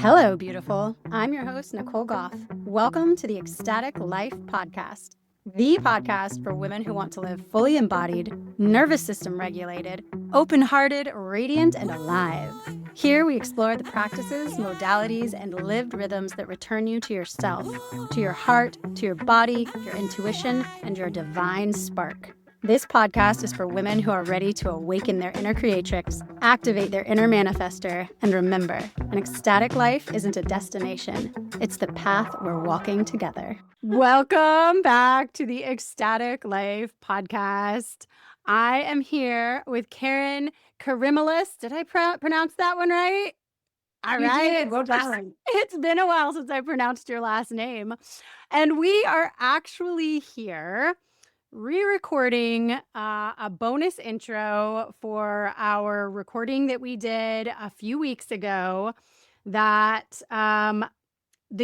Hello, beautiful. I'm your host, Nicole Goff. Welcome to the Ecstatic Life Podcast, the podcast for women who want to live fully embodied, nervous system regulated, open-hearted, radiant, and alive. Here we explore the practices, modalities, and lived rhythms that return you to yourself, to your heart, to your body, your intuition, and your divine spark. This podcast is for women who are ready to awaken their inner creatrix, activate their inner manifester, and remember, an ecstatic life isn't a destination. It's the path we're walking together. Welcome back to the Ecstatic Life Podcast. I am here with Kerryn Karimalis. Did I pronounce that one right? All You right. did. Well done. It's been a while since I pronounced your last name. And we are actually here re-recording a bonus intro for our recording that we did a few weeks ago that the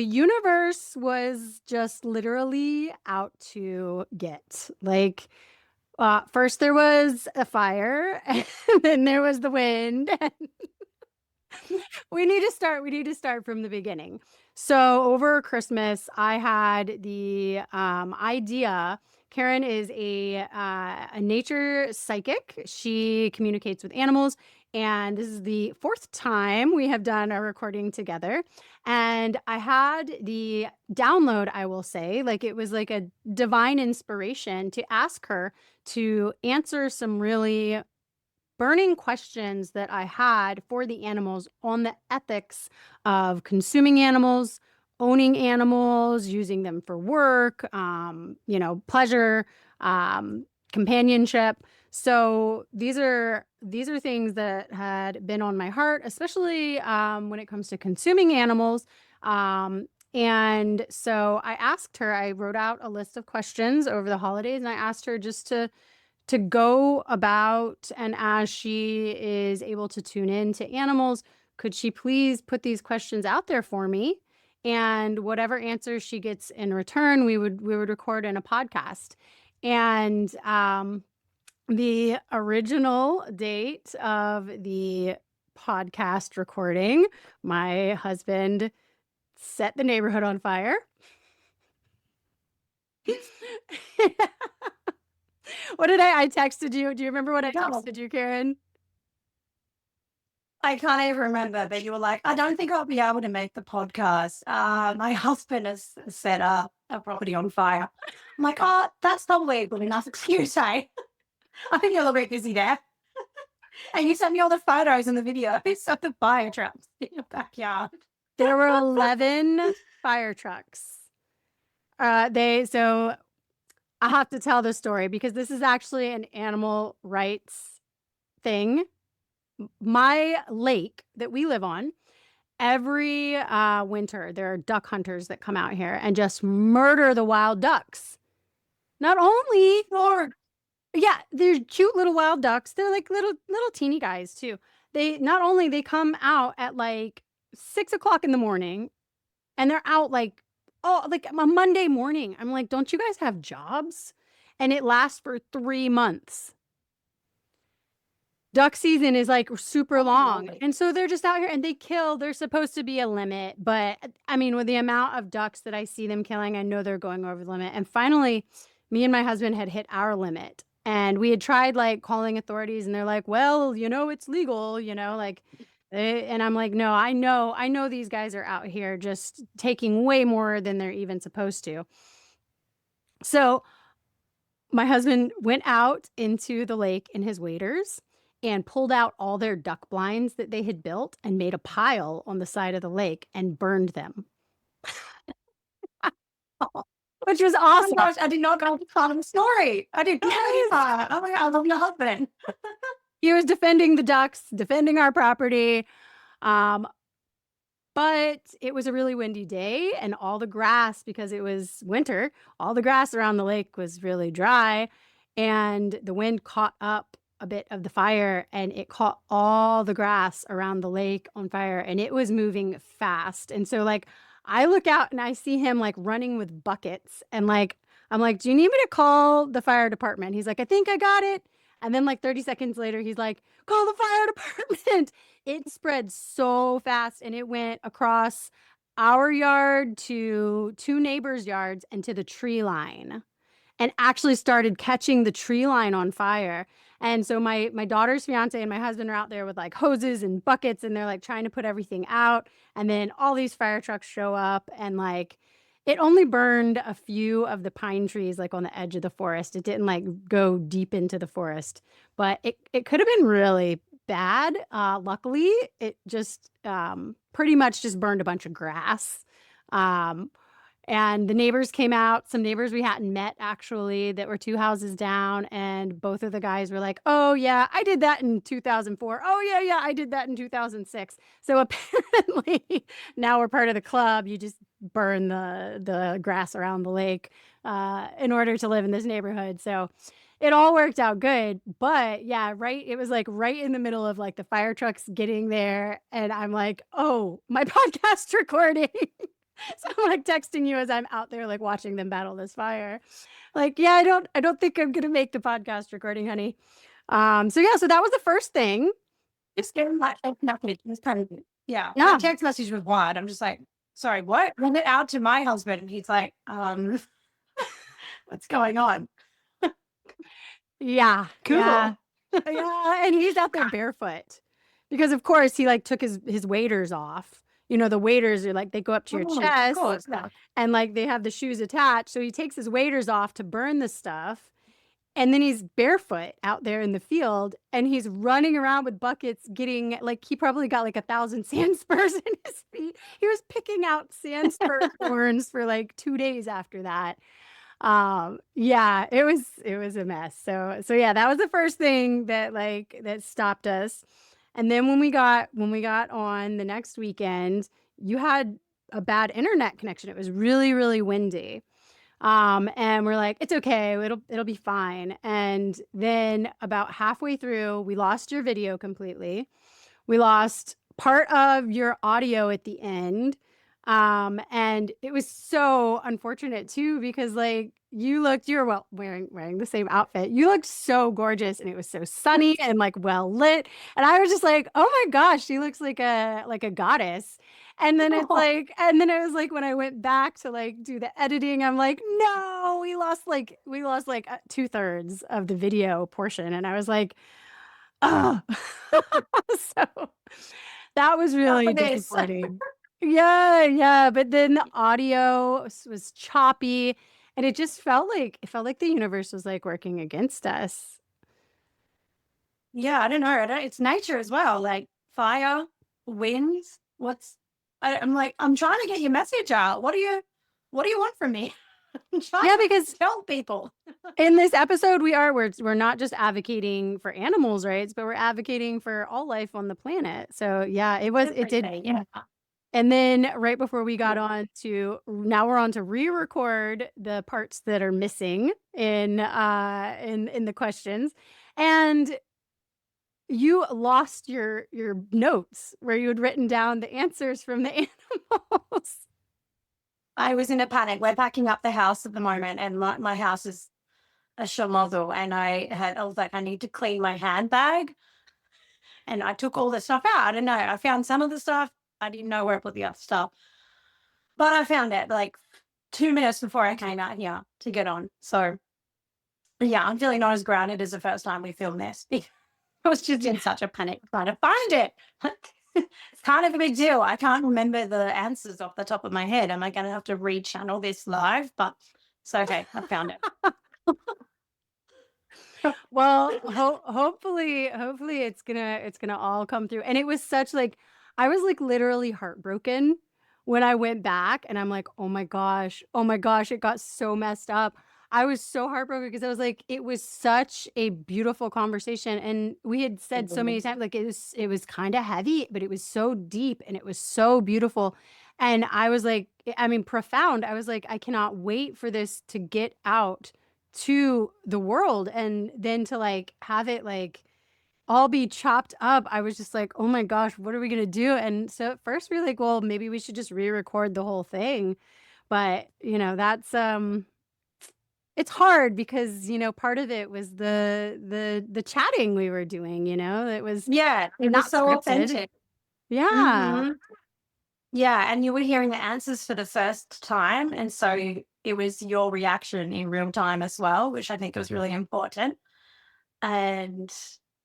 universe was just literally out to get. Like, first there was a fire, and then there was the wind. We need to start from the beginning. So over Christmas, I had the idea. Kerryn is a nature psychic. She communicates with animals, and this is the fourth time we have done a recording together. And I had the download, I will say, like it was like a divine inspiration to ask her to answer some really burning questions that I had for the animals on the ethics of consuming animals, owning animals, using them for work, pleasure, companionship. So these are things that had been on my heart, especially when it comes to consuming animals. And so I asked her, I wrote out a list of questions over the holidays, and I asked her just to go about, and as she is able to tune in to animals, could she please put these questions out there for me? And whatever answers she gets in return, we would record in a podcast. And the original date of the podcast recording, my husband set the neighborhood on fire. What did I texted you? Do you remember what I texted you, Kerryn? I can't even remember, but you were like, I don't think I'll be able to make the podcast. My husband has set a property on fire. I'm like, oh, that's probably a good enough excuse, eh? I think you're a little bit busy there. And you sent me all the photos and the videos of the fire trucks in your backyard. There were 11 fire trucks. So I have to tell this story because this is actually an animal rights thing. My lake that we live on, every winter, there are duck hunters that come out here and just murder the wild ducks. Not only, they're cute little wild ducks. They're like little teeny guys too. They come out at like 6 o'clock in the morning, and they're out like a Monday morning. I'm like, don't you guys have jobs? And it lasts for 3 months. Duck season is like super long. And so they're just out here and they kill. There's supposed to be a limit. But I mean, with the amount of ducks that I see them killing, I know they're going over the limit. And finally, me and my husband had hit our limit. And we had tried like calling authorities, and they're like, well, it's legal, and I'm like, no, I know these guys are out here just taking way more than they're even supposed to. So my husband went out into the lake in his waders and pulled out all their duck blinds that they had built and made a pile on the side of the lake and burned them. Which was awesome. Oh my gosh, I did not go part of the story. I did not know that. Oh my God, I love your husband. He was defending the ducks, defending our property. But it was a really windy day, and all the grass, because it was winter, all the grass around the lake was really dry, and the wind caught up a bit of the fire, and it caught all the grass around the lake on fire, and it was moving fast. And so like I look out and I see him like running with buckets, and like I'm like, do you need me to call the fire department? He's like, I think I got it. And then like 30 seconds later, he's like, call the fire department. It spread so fast and it went across our yard to two neighbors' yards and to the tree line and actually started catching the tree line on fire. And so my daughter's fiance and my husband are out there with like hoses and buckets and they're like trying to put everything out. And then all these fire trucks show up and like it only burned a few of the pine trees like on the edge of the forest. It didn't like go deep into the forest, but it could have been really bad. Luckily, it just pretty much just burned a bunch of grass. Um, and the neighbors came out, some neighbors we hadn't met actually that were two houses down. And both of the guys were like, oh, yeah, I did that in 2004. Oh, yeah, yeah, I did that in 2006. So apparently now we're part of the club. You just burn the grass around the lake in order to live in this neighborhood. So it all worked out good. But yeah, right. It was like right in the middle of like the fire trucks getting there. And I'm like, oh, my podcast recording. So I'm like texting you as I'm out there like watching them battle this fire. Like, yeah, I don't think I'm gonna make the podcast recording, honey. So yeah, so that was the first thing. Just getting my nothing. It's kind of yeah. My Yeah. text message was wide. I'm just like, sorry, what? Run it out to my husband, and he's like, what's going on? Yeah. Cool. Yeah. Yeah. And he's out there barefoot. Because of course he like took his waders off. You know, the waders are like they go up to your Oh, of chest course. Yeah. and like they have the shoes attached. So he takes his waders off to burn the stuff. And then he's barefoot out there in the field and he's running around with buckets getting like he probably got like 1,000 sand spurs in his feet. He was picking out sand spur thorns for like 2 days after that. Yeah, it was a mess. So yeah, that was the first thing that like that stopped us. And then when we got on the next weekend, you had a bad internet connection. It was really, really windy. And we're like, it's okay, it'll be fine. And then about halfway through, we lost your video completely. We lost part of your audio at the end. And it was so unfortunate too, because like you were well wearing the same outfit. You looked so gorgeous and it was so sunny and like well lit. And I was just like, oh my gosh, she looks like a goddess. And then it was like when I went back to like do the editing, I'm like, no, we lost like 2/3 of the video portion. And I was like, oh. So that was Not really for this. disappointing. Yeah, yeah, but then the audio was choppy, and it felt like the universe was, like, working against us. Yeah, I don't know. It's nature as well. Like fire, winds. I'm like, I'm trying to get your message out. What do you want from me? I'm trying Yeah, to because tell people. in this episode, we're not just advocating for animals' rights, but we're advocating for all life on the planet. So, yeah, it did. Everything. Yeah. And then right before we got on to now we're on to re-record the parts that are missing in the questions. And you lost your notes where you had written down the answers from the animals. I was in a panic. We're packing up the house at the moment, and my house is a schmozzle. And I was like, I need to clean my handbag, and I took all the stuff out. I don't know. I found some of the stuff. I didn't know where I put the other stuff, but I found it like 2 minutes before I came out here to get on. So yeah, I'm feeling not as grounded as the first time we filmed this. I was just in such a panic trying to find it. It's kind of a big deal. I can't remember the answers off the top of my head. Am I going to have to rechannel this live? But it's okay. I found it. Well, hopefully it's gonna all come through. And it was such like I was like literally heartbroken when I went back and I'm like, oh my gosh, it got so messed up. I was so heartbroken because I was like, it was such a beautiful conversation. And we had said so many times, like it was kind of heavy, but it was so deep and it was so beautiful. And I was like, I mean, profound. I was like, I cannot wait for this to get out to the world and then to like have it like all be chopped up. I was just like, oh my gosh, what are we gonna do? And so at first we were like, well, maybe we should just re-record the whole thing. But that's it's hard because, part of it was the chatting we were doing, it was Yeah, it was not so scripted. authentic. Yeah. Mhm. Yeah, and you were hearing the answers for the first time, and so it was your reaction in real time as well, which I think was really important. And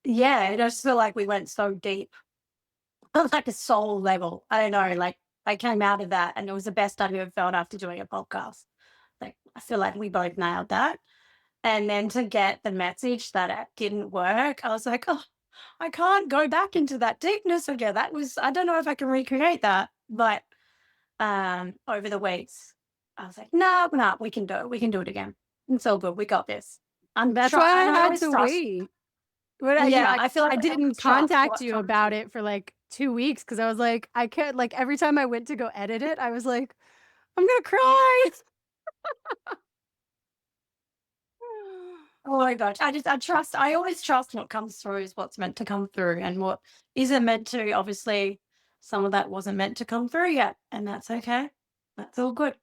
yeah, I just feel like we went so deep on like a soul level. I don't know, like I came out of that and it was the best I've ever felt after doing a podcast. Like I feel like we both nailed that. And then to get the message that it didn't work, I was like, oh, I can't go back into that deepness again. That was, I don't know if I can recreate that. But over the weeks, I was like, no, no, we can do it. We can do it again. It's all good. We got this. That's why I And I had always to trust. wait. But Yeah, I feel like I I didn't always trust contact what you comes about through. it for like 2 weeks because I was like, I could like every time I went to go edit it, I was like, I'm gonna cry. Oh my gosh. I trust, I always trust what comes through is what's meant to come through and what isn't meant to. Obviously, some of that wasn't meant to come through yet. And that's okay. That's all good.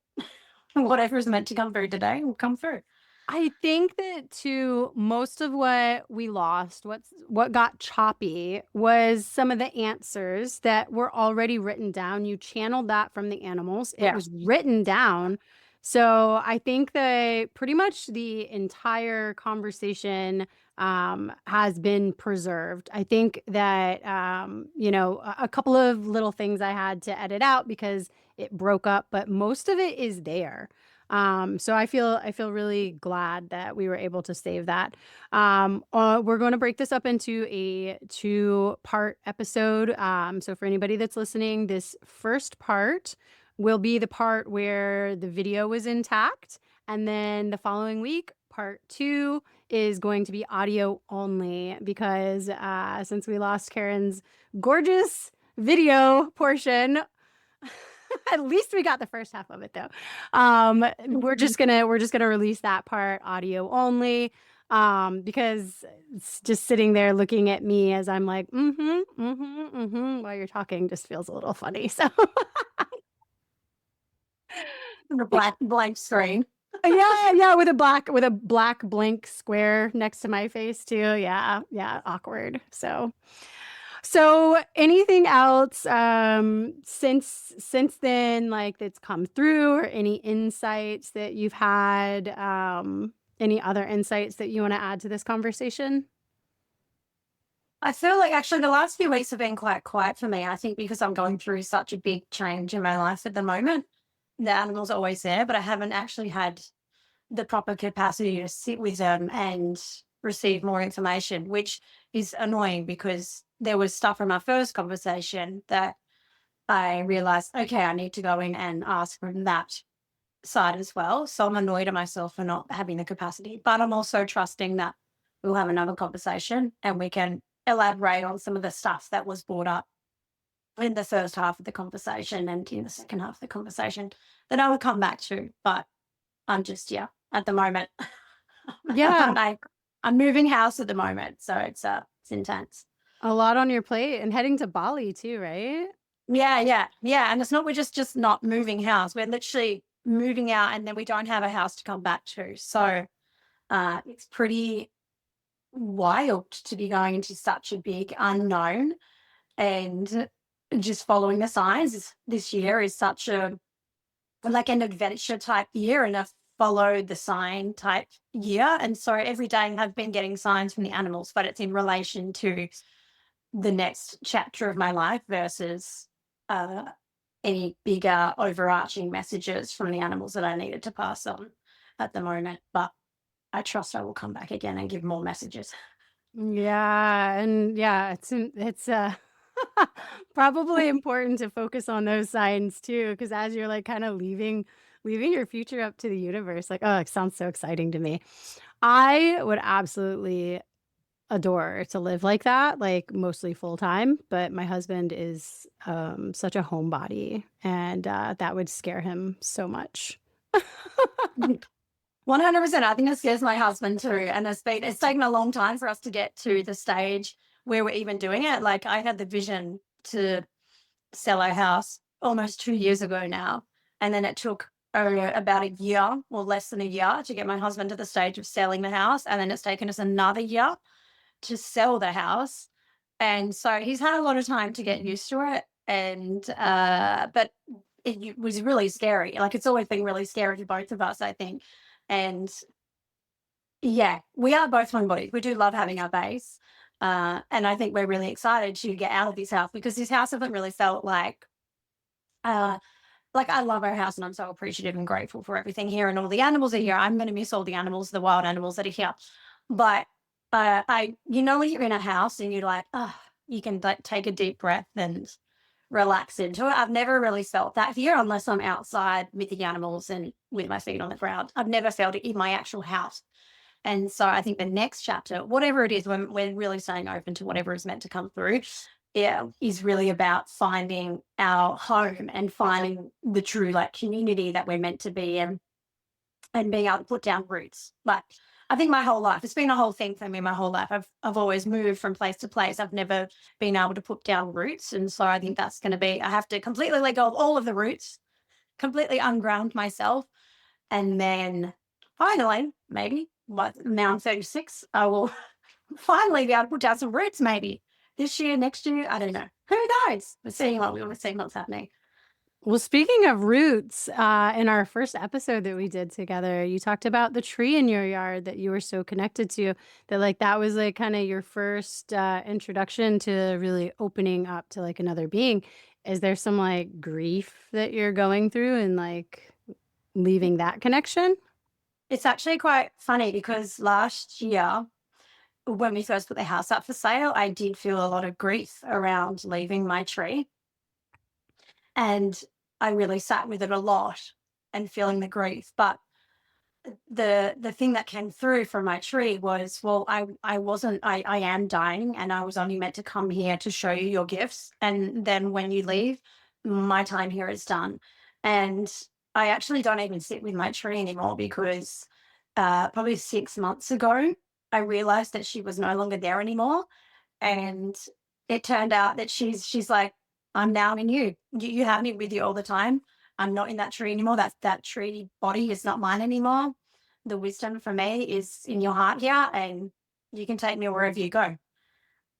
Whatever is meant to come through today will come through. I think that too, most of what we lost, what got choppy was some of the answers that were already written down. You channeled that from the animals. It Yeah. was written down. So I think that pretty much the entire conversation has been preserved. I think that a couple of little things I had to edit out because it broke up, but most of it is there. So I feel really glad that we were able to save that. We're going to break this up into a 2-part episode. So for anybody that's listening, this first part will be the part where the video was intact, and then the following week, part 2 is going to be audio only because since we lost Kerryn's gorgeous video portion. At least we got the first half of it though. We're just gonna release that part audio only. Because it's just sitting there looking at me as I'm like, while you're talking just feels a little funny. So The black blank screen. yeah, with a black blank square next to my face too. Yeah, awkward. So anything else since then, like that's come through, or any insights that you've had, any other insights that you want to add to this conversation? I feel like actually the last few weeks have been quite quiet for me. I think because I'm going through such a big change in my life at the moment. The animals are always there, but I haven't actually had the proper capacity to sit with them and receive more information, which is annoying because there was stuff from our first conversation that I realized, okay, I need to go in and ask from that side as well. So I'm annoyed at myself for not having the capacity, but I'm also trusting that we'll have another conversation and we can elaborate on some of the stuff that was brought up in the first half of the conversation and in the second half of the conversation that I will come back to. But I'm just, yeah, at the moment, Yeah, I'm moving house at the moment. So it's intense. a lot on your plate and heading to Bali too, right? Yeah, yeah, yeah. And it's not, we're just not moving house. We're literally moving out and then we don't have a house to come back to. So it's pretty wild to be going into such a big unknown and just following the signs this year is such a like an adventure type year and a follow the sign type year. And so every day I've been getting signs from the animals, but it's in relation to the next chapter of my life versus uh, any bigger overarching messages from the animals that I needed to pass on at the moment. But I trust I will come back again and give more messages. Yeah, and yeah, it's probably important to focus on those signs too, because as you're like kind of leaving your future up to the universe, like, oh, it sounds so exciting to me. I would absolutely adore to live like that, like mostly full time, but my husband is such a homebody, and that would scare him so much. 100%. I think it scares my husband too. And it's taken a long time for us to get to the stage where we're even doing it. Like I had the vision to sell our house almost 2 years ago now. And then it took about a year or less than a year to get my husband to the stage of selling the house. And then it's taken us another year to sell the house. And so he's had a lot of time to get used to it. And, but it was really scary. Like it's always been really scary to both of us, I think. And yeah, we are both homebodies. We do love having our base. And I think we're really excited to get out of this house because this house hasn't really felt uh, like I love our house and I'm so appreciative and grateful for everything here and all the animals are here. I'm going to miss all the animals, the wild animals that are here. But when you're in a house and you're like, oh, you can take a deep breath and relax into it. I've never really felt that here unless I'm outside with the animals and with my feet on the ground. I've never felt it in my actual house. And so I think the next chapter, whatever it is, when we're really staying open to whatever is meant to come through, yeah, is really about finding our home and finding the true like community that we're meant to be in and being able to put down roots. Like I think my whole life, it's been a whole thing for me my whole life. I've always moved from place to place. I've never been able to put down roots. And so I think that's going to be, I have to completely let go of all of the roots, completely unground myself. And then finally, maybe, but now I'm 36, I will finally be able to put down some roots maybe this year, next year. I don't know. Who knows? We're seeing what we want to see what's happening. Well, speaking of roots, in our first episode that we did together, you talked about the tree in your yard that you were so connected to, that like that was like kind of your first introduction to really opening up to like another being. Is there some like grief that you're going through and like leaving that connection? It's actually quite funny because last year, when we first put the house up for sale, I did feel a lot of grief around leaving my tree. And I really sat with it a lot and feeling the grief. But the thing that came through from my tree was, well, I am dying and I was only meant to come here to show you your gifts. And then when you leave, my time here is done. And I actually don't even sit with my tree anymore because probably 6 months ago, I realized that she was no longer there anymore. And it turned out that she's like, I'm now in you. You have me with you all the time. I'm not in that tree anymore. That tree body is not mine anymore. The wisdom for me is in your heart here, and you can take me wherever you go.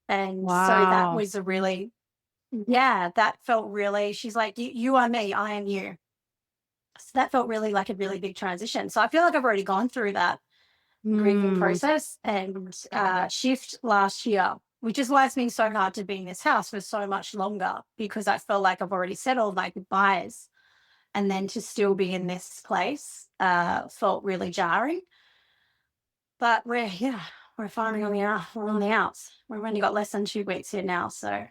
And so that Wow. was a really, yeah, that felt really, she's like, you are me, I am you. So that felt really like a really big transition. So I feel like I've already gone through that grieving Mm. process and shift last year, which is why it's been so hard to be in this house for so much longer because I feel like I've already said all my goodbyes. And then to still be in this place felt really jarring. But we're finally on the we're on the outs. We've only got less than 2 weeks here now, so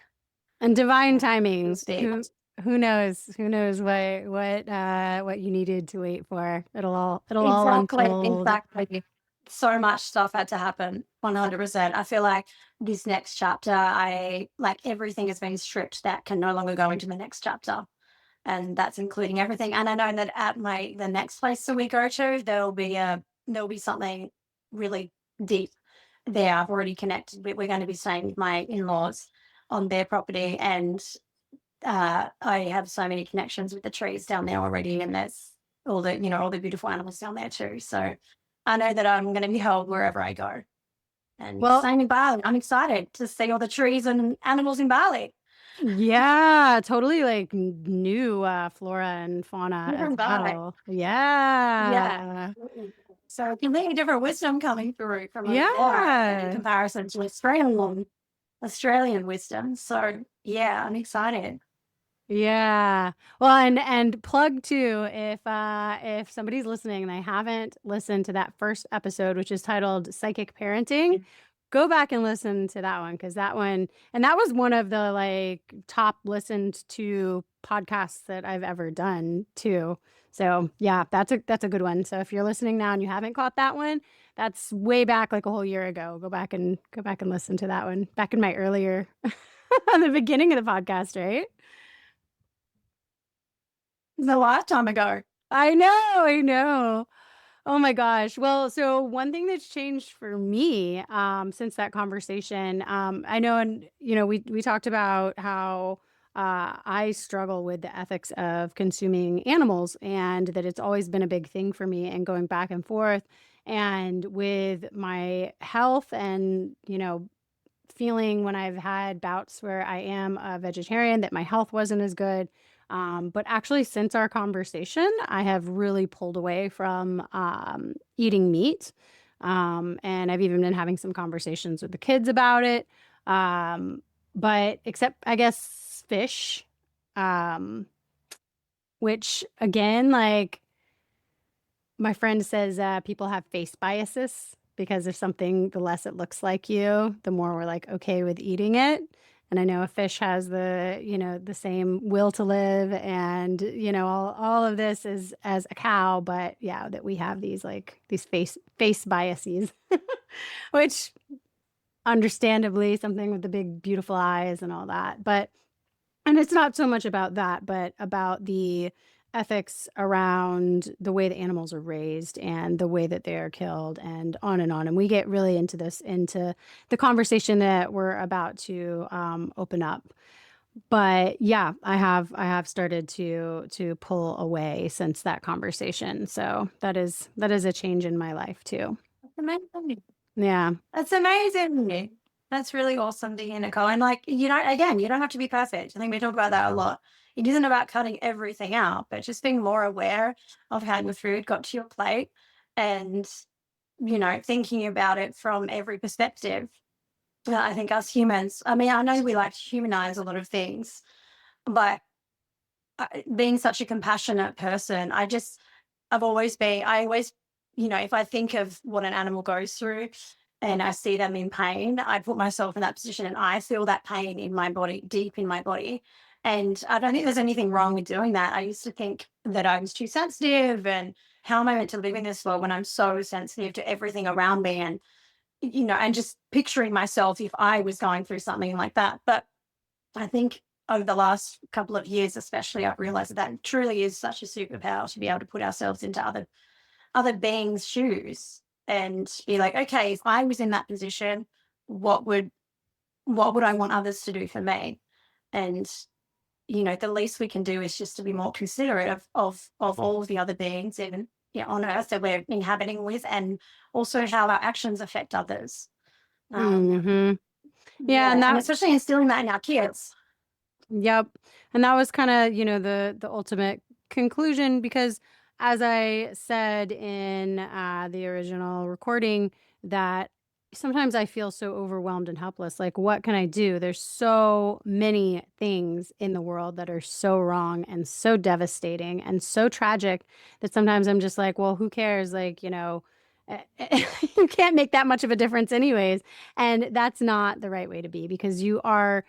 And divine yeah, timing. it's big. Who knows? Who knows what you needed to wait for? It'll all Exactly, unfold. exactly. So much stuff had to happen. 100%. I feel like this next chapter, I like everything has been stripped that can no longer go into the next chapter, and that's including everything. And I know that at the next place that we go to, there'll be something really deep there. I've already connected. We're going to be staying with my in-laws on their property, and I have so many connections with the trees down there already, and there's all the beautiful animals down there too. So I know that I'm going to be held wherever I go. And Well, same in Bali. I'm excited to see all the trees and animals in Bali. yeah, totally like new flora and fauna Never as in Bali. well. Yeah. Yeah. So completely different wisdom coming through from over there and in Yeah. comparison to Australian wisdom. So yeah, I'm excited. Yeah. Well, and plug too, if somebody's listening and they haven't listened to that first episode, which is titled Psychic Parenting, go back and listen to that one because that one, and that was one of the like top listened to podcasts that I've ever done too. So yeah, that's a good one. So if you're listening now and you haven't caught that one, that's way back like a whole year ago. Go back and listen to that one. Back in my earlier on the beginning of the podcast, right? It was a lifetime ago. I know. Oh my gosh. Well, so one thing that's changed for me since that conversation, I know, and we talked about how I struggle with the ethics of consuming animals, and that it's always been a big thing for me, and going back and forth. And with my health and, feeling when I've had bouts where I am a vegetarian that my health wasn't as good. But actually, since our conversation, I have really pulled away from eating meat. And I've even been having some conversations with the kids about it. Um, but except, I guess, fish, um, which again, like, my friend says people have face biases because if something, the less it looks like you, the more we're like okay with eating it. And I know a fish has the same will to live, and all of this is as a cow, but yeah, that we have these face biases, which understandably something with the big beautiful eyes and all that. But and it's not so much about that, but about the ethics around the way the animals are raised and the way that they are killed and on and on. And we get really into the conversation that we're about to open up. But yeah, I have started to pull away since that conversation. So that is a change in my life too. That's amazing. Yeah. That's amazing. That's really awesome to hear, Nicole. And like, again, you don't have to be perfect. I think we talk about that a lot. It isn't about cutting everything out, but just being more aware of how your food got to your plate and, thinking about it from every perspective. I think us humans, I mean, I know we like to humanize a lot of things, but being such a compassionate person, I always, if I think of what an animal goes through and I see them in pain, I put myself in that position and I feel that pain in my body, deep in my body. And I don't think there's anything wrong with doing that. I used to think that I was too sensitive and how am I meant to live in this world when I'm so sensitive to everything around me and just picturing myself if I was going through something like that. But I think over the last couple of years, especially, I've realized that that truly is such a superpower to be able to put ourselves into other beings' shoes and be like, okay, if I was in that position, what would what would I want others to do for me? And the least we can do is just to be more considerate of all of the other beings in on Earth that we're inhabiting with, and also how our actions affect others. Um, Hmm. Yeah, and yeah, and that. especially instilling that in our kids. Yep. And that was kind of, the ultimate conclusion, because as I said in the original recording, that sometimes I feel so overwhelmed and helpless. Like, what can I do? There's so many things in the world that are so wrong and so devastating and so tragic that sometimes I'm just like, well, who cares? Like, you can't make that much of a difference anyways. And that's not the right way to be, because you are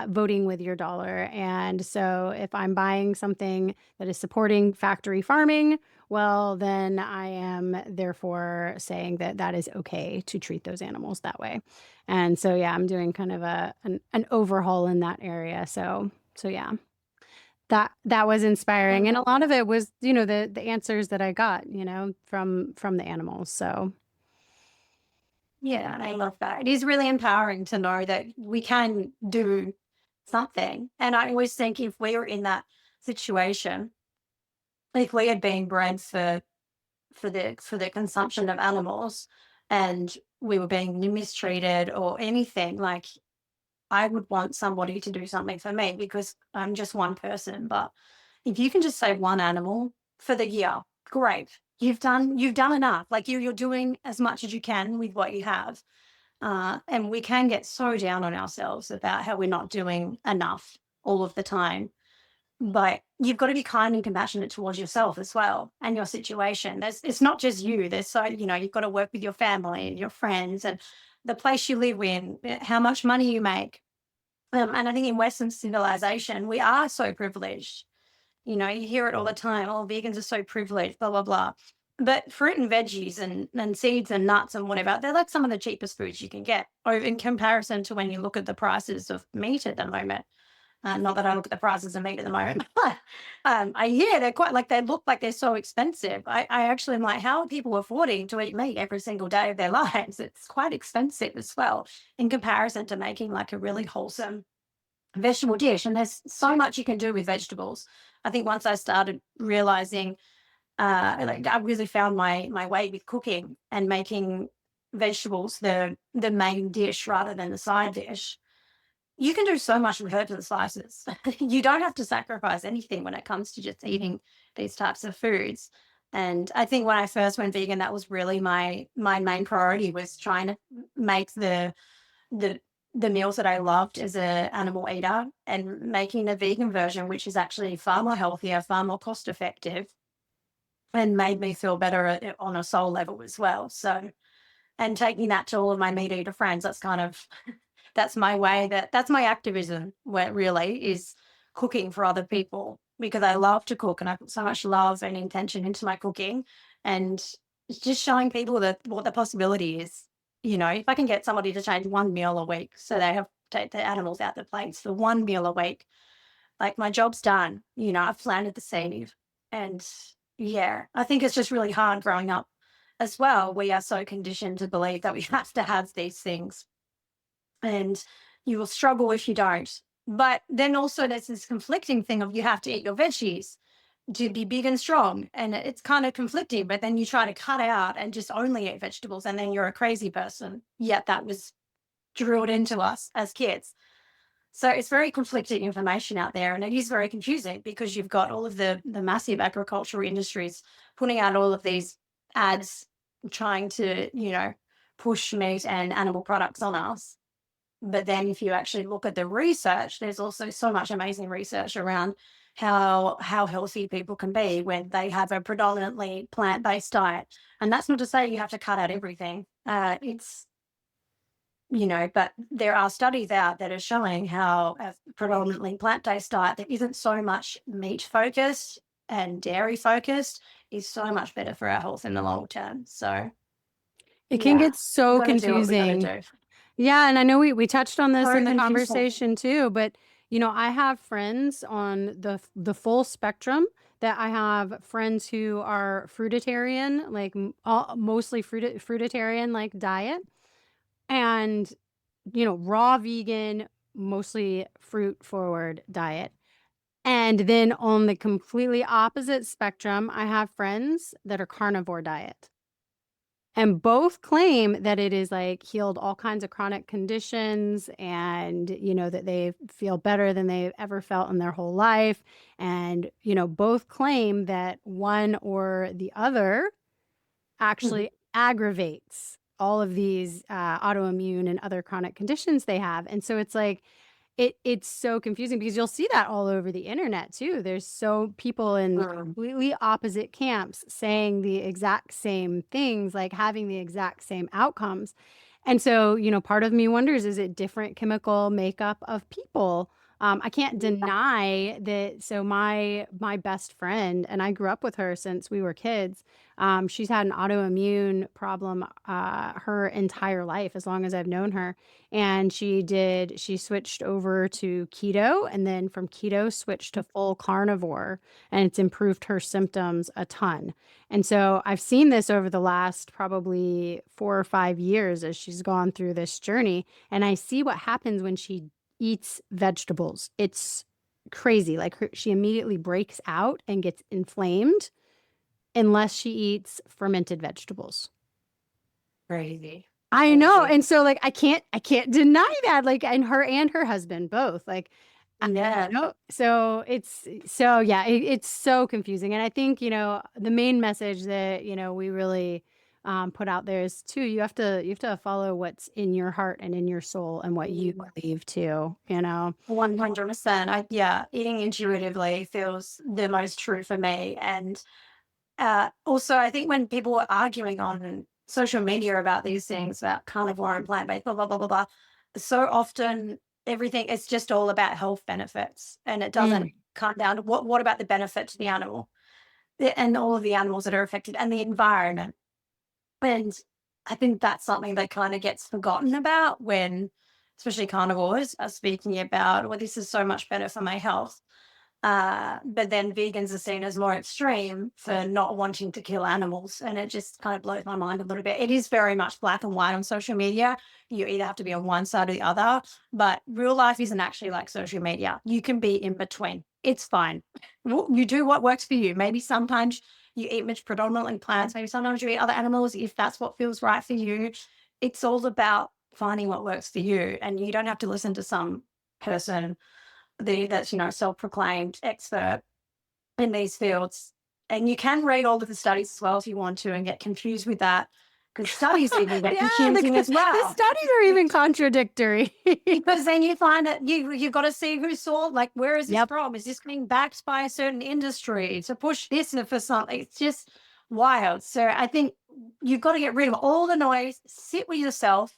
voting with your dollar. And so if I'm buying something that is supporting factory farming, well, then I am therefore saying that that is okay to treat those animals that way. And so, yeah, I'm doing kind of an overhaul in that area. So yeah, that was I inspiring. And a love lot of that. it was, the answers that I got, from the animals. So, Yeah, I love that. It is really empowering to know that we can do something. And I always think if we were in that situation, if we had been bred for the consumption of animals and we were being mistreated or anything, like I would want somebody to do something for me because I'm just one person. But if you can just save one animal for the year, great. You've done enough. Like you're doing as much as you can with what you have. And we can get so down on ourselves about how we're not doing enough all of the time. But you've got to be kind and compassionate towards yourself as well and your situation. It's not just you. You've got to work with your family and your friends and the place you live in, how much money you make. And I think in Western civilization, we are so privileged. You hear it all the time. Oh, vegans are so privileged, blah, blah, blah. But fruit and veggies and seeds and nuts and whatever, they're like some of the cheapest foods you can get in comparison to when you look at the prices of meat at the moment. Not that I look at the prices of meat at the moment, but they're quite like they look like they're so expensive. I actually am like, how are people affording to eat meat every single day of their lives? It's quite expensive as well in comparison to making like a really wholesome vegetable dish. And there's so much you can do with vegetables. I think once I started realizing, like I really found my way with cooking and making vegetables the main dish rather than the side dish. You can do so much with herbs and spices. You don't have to sacrifice anything when it comes to just eating these types of foods. And I think when I first went vegan, that was really my main priority, was trying to make the the meals that I loved as a animal eater, and making a vegan version, which is actually far more healthier, far more cost effective, and made me feel better on a soul level as well. So, and taking that to all of my meat eater friends, that's kind of that's my way, that's my activism, where really is cooking for other people, because I love to cook and I put so much love and intention into my cooking, and it's just showing people that what the possibility is. If I can get somebody to change one meal a week, so they have take the animals out their plates for one meal a week, like my job's done. I've planted the seed. And yeah, I think it's just really hard growing up as well. We are so conditioned to believe that we have to have these things, and you will struggle if you don't. But then also there's this conflicting thing of, you have to eat your veggies to be big and strong. And it's kind of conflicting, but then you try to cut out and just only eat vegetables, and then you're a crazy person. Yet that was drilled into us as kids. So it's very conflicting information out there, and it is very confusing, because you've got all of the massive agricultural industries putting out all of these ads trying to, push meat and animal products on us. But then if you actually look at the research, there's also so much amazing research around how healthy people can be when they have a predominantly plant-based diet. And that's not to say you have to cut out everything. But there are studies out that are showing how a predominantly plant-based diet that isn't so much meat focused and dairy focused is so much better for our health in the long term. So It can yeah, get so gotta do what we gotta confusing. do. Yeah, and I know we touched on this So in the confusing. conversation too, but I have friends on the full spectrum. That I have friends who are fruitarian, like mostly fruitarian like diet, and raw vegan, mostly fruit forward diet. And then on the completely opposite spectrum, I have friends that are carnivore diet. And both claim that it is like healed all kinds of chronic conditions, and, that they feel better than they've ever felt in their whole life. And, both claim that one or the other actually aggravates all of these autoimmune and other chronic conditions they have. And so it's like, it's so confusing, because you'll see that all over the internet too. There's so people in completely opposite camps saying the exact same things, like having the exact same outcomes. And so, part of me wonders, is it different chemical makeup of people? I can't deny that. So my best friend, and I grew up with her since we were kids. She's had an autoimmune problem her entire life, as long as I've known her. And she switched over to keto, and then from keto switched to full carnivore, and it's improved her symptoms a ton. And so I've seen this over the last probably 4 or 5 years as she's gone through this journey. And I see what happens when she eats vegetables. It's crazy. Like she immediately breaks out and gets inflamed unless she eats fermented vegetables. Crazy. I know. And so like I can't deny that. Like, and her husband both. Like, Yeah. so yeah, it's so confusing. And I think, the main message that, we really put out there is too, you have to follow what's in your heart and in your soul and what you believe too, 100%. Yeah, eating intuitively feels the most true for me. And also, I think when people are arguing on social media about these things, about carnivore and plant-based, blah, blah, blah, blah, blah, so often everything is just all about health benefits. And it doesn't come down to what about the benefit to the animal, and all of the animals that are affected, and the environment. And I think that's something that kind of gets forgotten about when, especially carnivores, are speaking about, well, this is so much better for my health. But then vegans are seen as more extreme for not wanting to kill animals. And it just kind of blows my mind a little bit. It is very much black and white on social media. You either have to be on one side or the other, but real life isn't actually like social media. You can be in between. It's fine. You do what works for you. Maybe sometimes you eat predominantly plants. Maybe sometimes you eat other animals if that's what feels right for you. It's all about finding what works for you. And you don't have to listen to some person that's, self-proclaimed expert in these fields. And you can read all of the studies as well if you want to and get confused with that, because studies even get confusing as well. The studies are even contradictory. Because then you find that you've got to see who saw, like, where is this from? Is this being backed by a certain industry to push this for something? It's just wild. So I think you've got to get rid of all the noise, sit with yourself,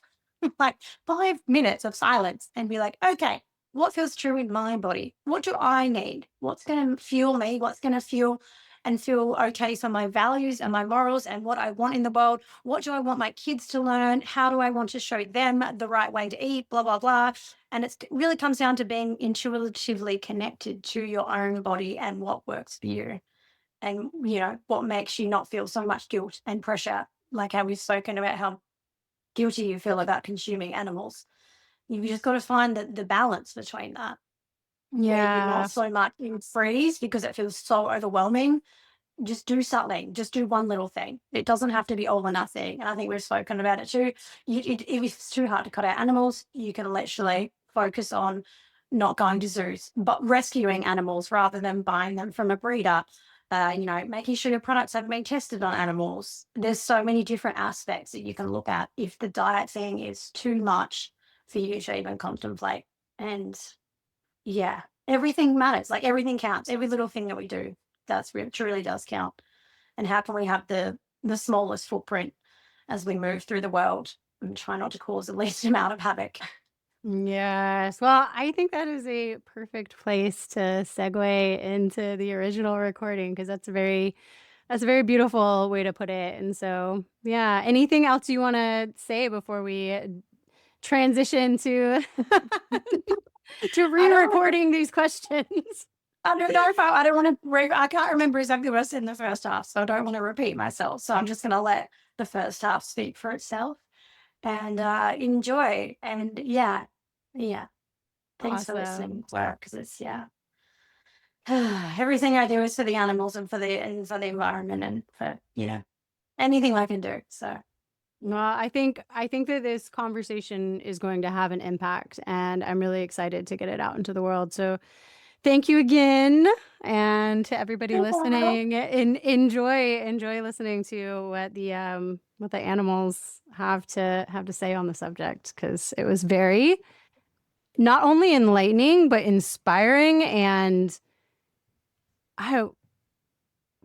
like 5 minutes of silence and be like, okay, what feels true in my body? What do I need? What's going to fuel me? What's going to feel okay for my values and my morals and what I want in the world? What do I want my kids to learn? How do I want to show them the right way to eat? Blah, blah, blah. And it really comes down to being intuitively connected to your own body and what works for you. And, what makes you not feel so much guilt and pressure, like how we've spoken about how guilty you feel about consuming animals. You've just got to find the balance between that. Yeah. You're not so much in freeze because it feels so overwhelming. Just do something. Just do one little thing. It doesn't have to be all or nothing. And I think we've spoken about it too. If it's too hard to cut out animals, you can literally focus on not going to zoos, but rescuing animals rather than buying them from a breeder. Making sure your products have been tested on animals. There's so many different aspects that you can look at if the diet thing is too much for you to even contemplate. And yeah, everything matters. Like, everything counts. Every little thing that we do, truly does count. And how can we have the smallest footprint as we move through the world and try not to cause the least amount of havoc? Yes. Well, I think that is a perfect place to segue into the original recording, because that's a very beautiful way to put it. And so, yeah, anything else you want to say before we transition to to re-recording these questions? I don't know if I don't want to. I can't remember exactly what I said in the first half, so I don't want to repeat myself. So I'm just going to let the first half speak for itself and enjoy. And yeah. Thanks for listening, because it's everything I do is for the animals and for the environment and for anything I can do. So. Well, I think that this conversation is going to have an impact, and I'm really excited to get it out into the world. So thank you again, and to everybody listening. Enjoy listening to what the animals have to say on the subject, because it was very not only enlightening but inspiring and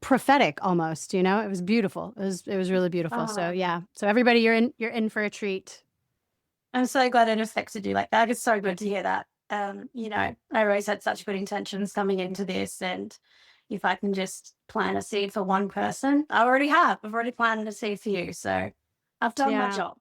prophetic almost. It was beautiful. It was really beautiful. So yeah. So everybody, you're in for a treat. I'm so glad it affected you like that. It's so good to hear that. I always had such good intentions coming into this, and if I can just plant a seed for one person, I already have. I've already planted a seed for you, so I've done my job.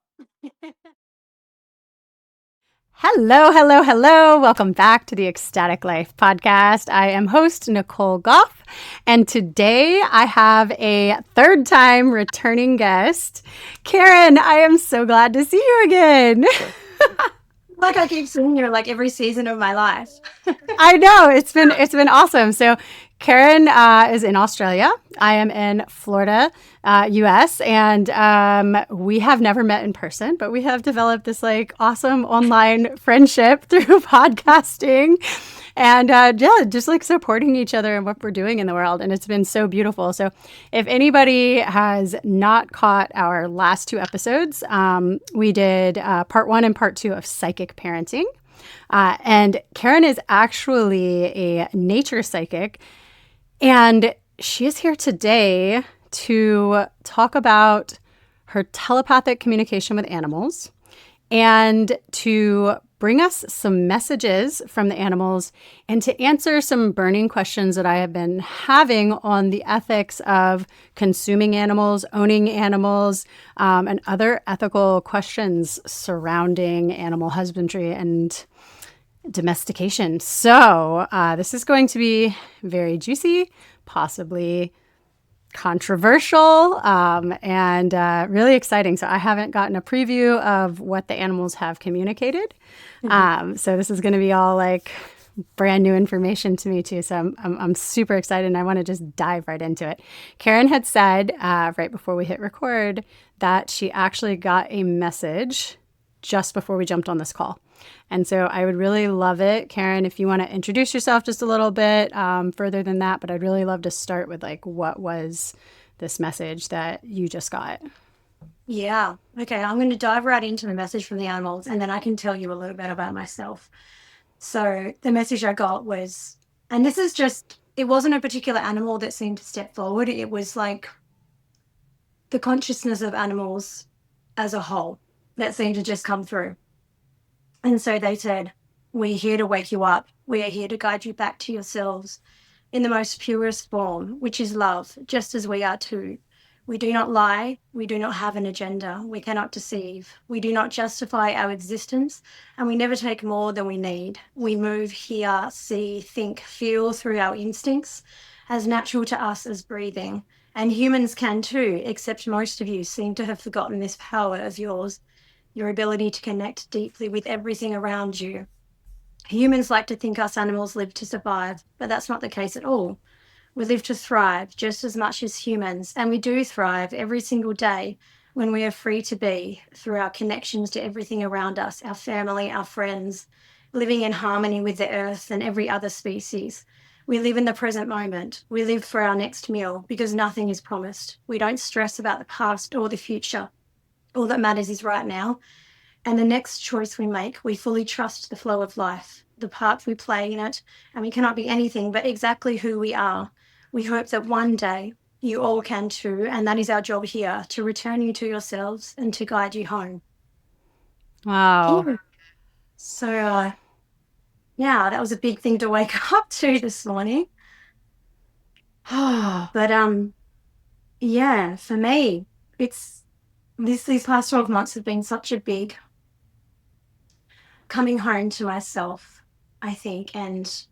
Hello, hello, hello. Welcome back to the Ecstatic Life podcast. I am host Nicole Goff, and today I have a third time returning guest, Kerryn. I am so glad to see you again. Like, I keep seeing you like every season of my life. I know, it's been awesome. So Kerryn is in Australia. I am in Florida, US, and we have never met in person, but we have developed this like awesome online friendship through podcasting, and just like supporting each other and what we're doing in the world. And it's been so beautiful. So if anybody has not caught our last two episodes, we did part 1 and part 2 of psychic parenting. And Kerryn is actually a nature psychic, and she is here today to talk about her telepathic communication with animals and to bring us some messages from the animals and to answer some burning questions that I have been having on the ethics of consuming animals, owning animals, and other ethical questions surrounding animal husbandry. And domestication. So this is going to be very juicy, possibly controversial, and really exciting. So I haven't gotten a preview of what the animals have communicated. So this is going to be all like brand new information to me too. So I'm super excited, and I want to just dive right into it. Kerryn had said right before we hit record that she actually got a message just before we jumped on this call. And so I would really love it, Kerryn, if you want to introduce yourself just a little bit further than that. But I'd really love to start with like, what was this message that you just got? Yeah. Okay. I'm going to dive right into the message from the animals, and then I can tell you a little bit about myself. So the message I got was, and this is just, it wasn't a particular animal that seemed to step forward. It was like the consciousness of animals as a whole that seemed to just come through. And so they said, we're here to wake you up. We are here to guide you back to yourselves in the most purest form, which is love, just as we are too. We do not lie. We do not have an agenda. We cannot deceive. We do not justify our existence, and we never take more than we need. We move, hear, see, think, feel through our instincts, as natural to us as breathing. And humans can too, except most of you seem to have forgotten this power of yours, your ability to connect deeply with everything around you. Humans like to think us animals live to survive, but that's not the case at all. We live to thrive just as much as humans, and we do thrive every single day when we are free to be through our connections to everything around us, our family, our friends, living in harmony with the earth and every other species. We live in the present moment. We live for our next meal because nothing is promised. We don't stress about the past or the future. All that matters is right now. And the next choice we make, we fully trust the flow of life, the part we play in it, and we cannot be anything but exactly who we are. We hope that one day you all can too, and that is our job here, to return you to yourselves and to guide you home. Wow. Yeah. So, yeah, that was a big thing to wake up to this morning. But yeah, for me, it's these past 12 months have been such a big coming home to myself, I think, and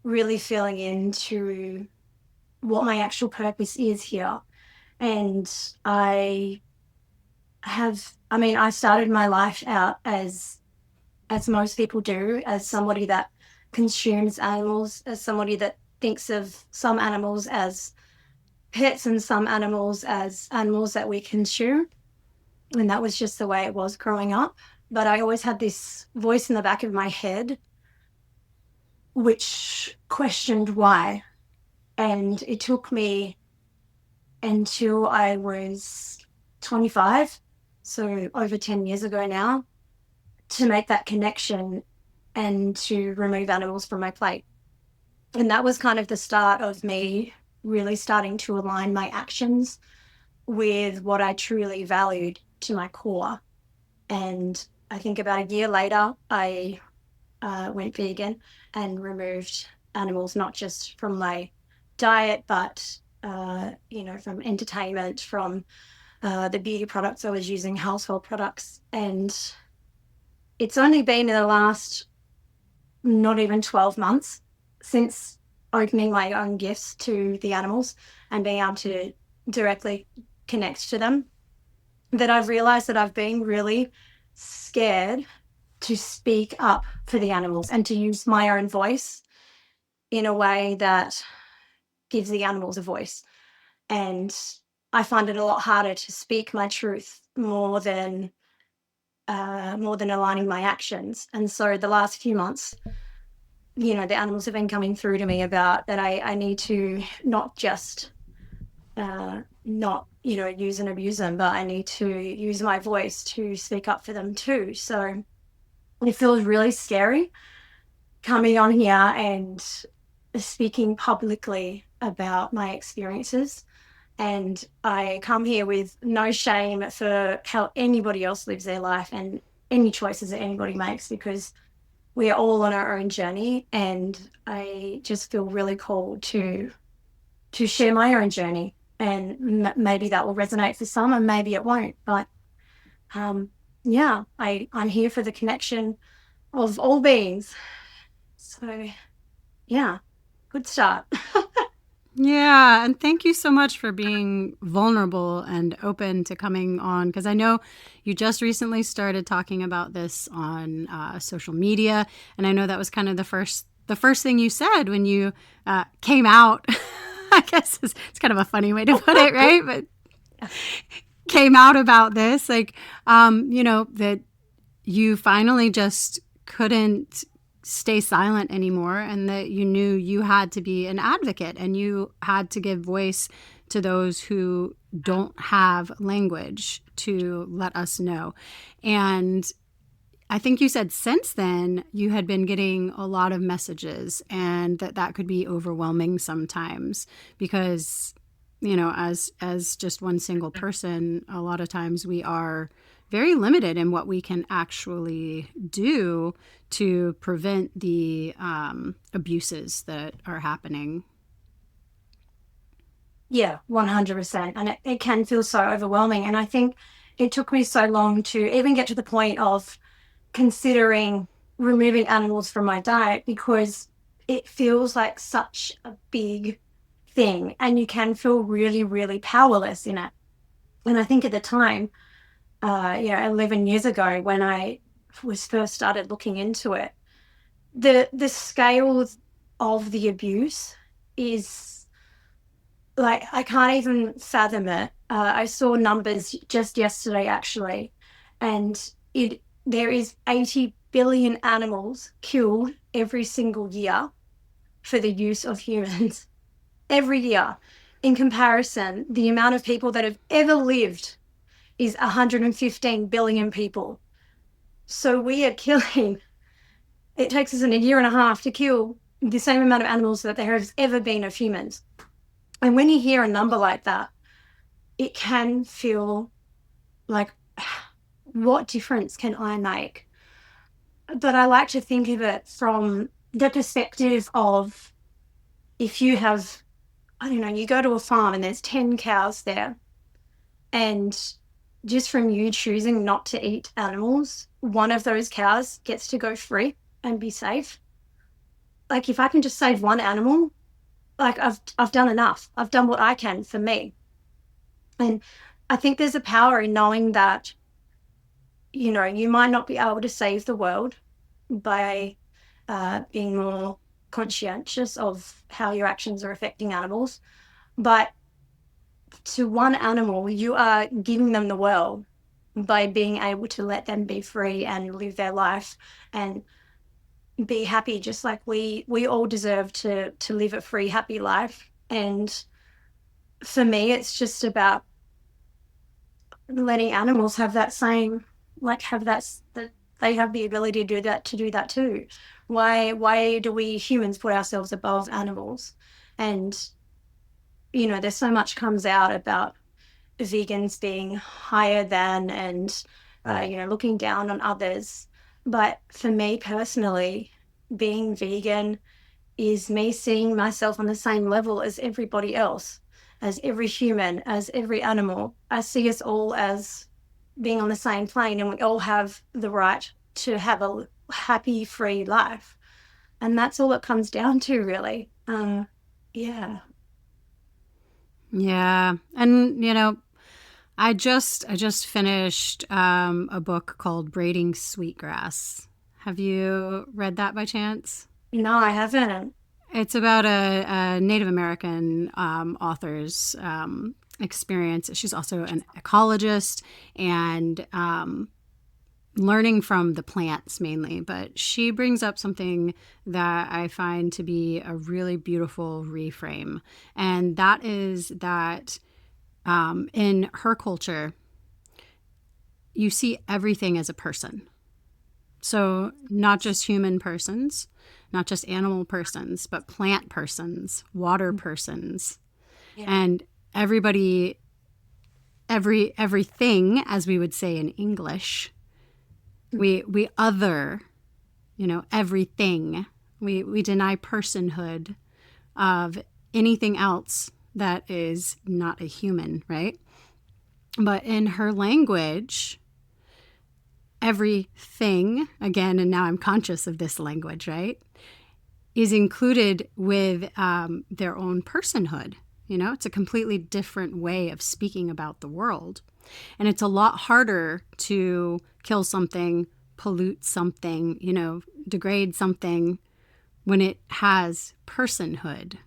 really feeling into what my actual purpose is here. And I I started my life out as most people do, as somebody that consumes animals, as somebody that thinks of some animals as pets and some animals as animals that we consume. And that was just the way it was growing up. But I always had this voice in the back of my head which questioned why. And it took me until I was 25, so over 10 years ago now, to make that connection and to remove animals from my plate. And that was kind of the start of me really starting to align my actions with what I truly valued to my core. And I think about a year later, I went vegan and removed animals, not just from my diet, but from entertainment, from the beauty products I was using, household products. And it's only been in the last not even 12 months since opening my own gifts to the animals and being able to directly connect to them that I've realized that I've been really scared to speak up for the animals and to use my own voice in a way that gives the animals a voice. And I find it a lot harder to speak my truth more than aligning my actions. And so the last few months, the animals have been coming through to me about that I need to not just not use and abuse them, but I need to use my voice to speak up for them too. So it feels really scary coming on here and speaking publicly about my experiences. And I come here with no shame for how anybody else lives their life and any choices that anybody makes, because we are all on our own journey. And I just feel really called to share my own journey. And maybe that will resonate for some and maybe it won't. But yeah, I'm here for the connection of all beings So, yeah, good start. Yeah, and thank you so much for being vulnerable and open to coming on, because I know you just recently started talking about this on social media, and I know that was kind of the first thing you said when you came out. I guess it's kind of a funny way to put it, right? But came out about this, like, that you finally just couldn't stay silent anymore, and that you knew you had to be an advocate and you had to give voice to those who don't have language to let us know. And I think you said since then you had been getting a lot of messages, and that could be overwhelming sometimes because, as just one single person, a lot of times we are very limited in what we can actually do to prevent the abuses that are happening. Yeah, 100%. And it can feel so overwhelming. And I think it took me so long to even get to the point of considering removing animals from my diet, because it feels like such a big thing and you can feel really, really powerless in it. And I think at the time, 11 years ago when I was first started looking into it, the scales of the abuse is like, I can't even fathom it. I saw numbers just yesterday actually, and there is 80 billion animals killed every single year for the use of humans. Every year. In comparison, the amount of people that have ever lived is 115 billion people. So we are killing, it takes us in a year and a half to kill the same amount of animals that there has ever been of humans. And when you hear a number like that, it can feel like, what difference can I make? But I like to think of it from the perspective of, if you have, I don't know, you go to a farm and there's 10 cows there, and just from you choosing not to eat animals, one of those cows gets to go free and be safe. Like, if I can just save one animal, like, I've done enough. I've done what I can for me. And I think there's a power in knowing that, you might not be able to save the world by being more conscientious of how your actions are affecting animals. But to one animal, you are giving them the world by being able to let them be free and live their life and be happy, just like we all deserve to live a free, happy life. And for me, it's just about letting animals have that same, like, have that they have the ability to do that too. Why do we humans put ourselves above animals? And there's so much comes out about vegans being higher than, and looking down on others. But for me personally, being vegan is me seeing myself on the same level as everybody else, as every human, as every animal. I see us all as being on the same plane, and we all have the right to have a happy, free life. And that's all it comes down to, really. Yeah. Yeah, and I just finished a book called Braiding Sweetgrass. Have you read that by chance? No, I haven't. It's about a Native American author's experience. She's also an ecologist and learning from the plants mainly. But she brings up something that I find to be a really beautiful reframe. And that is that in her culture, you see everything as a person. So, not just human persons, not just animal persons, but plant persons, water persons, Yeah. and everybody, everything, as we would say in English, we other, everything. We deny personhood of anything else that is not a human, right? But in her language, everything, again, and now I'm conscious of this language, right? is included with their own personhood. You know, it's a completely different way of speaking about the world. And it's a lot harder to kill something, pollute something, you know, degrade something when it has personhood.